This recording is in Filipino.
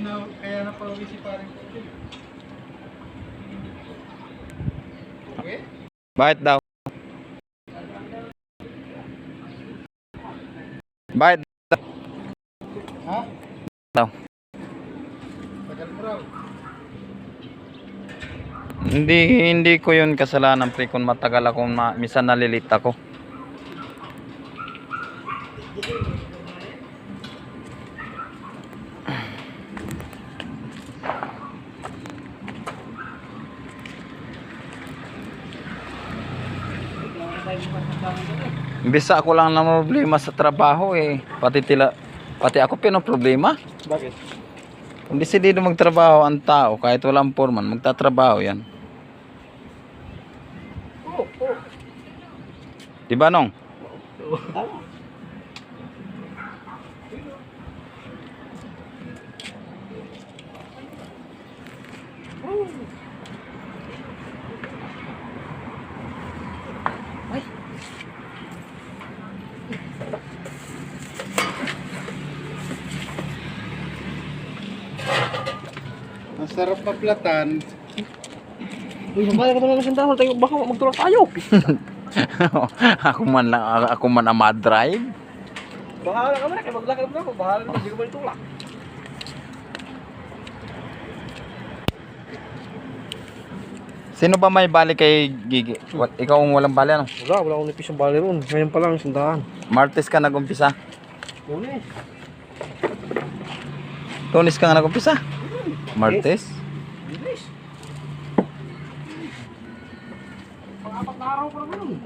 kaya napauwi si paring ko. Okay? Bakit daw? Bakit Ha? daw? Tagal mo raw. Hindi ko yun kasalanan pre kung matagal ako minsan nalilita ko. Bisa ako lang na problema sa trabaho eh. Pati ako problema. Bakit? Kung desidido magtrabaho ang tao, kahit walang foreman, magtatrabaho yan. Oo, oo. Diba nong? Tama. Ang sarap maplatan. Uy, mabalik ka naman ng sandahol tayo. Baka magtulak tayo. ako man ang ma-drive. Bahala ka na. Kaya maglakad mo na ako. Bahala naman. Hindi ko ba itulak. Sino ba may bali kay Gigi? Ikaw ang walang bali ano? Wala akong nipis yung bali ron. Ngayon pa lang, sandahan. Martes ka nag-umpisa? Lunes. Lunes ka nga nag-umpisa? Martes? Lunes. Pang-apat na araw pa naman.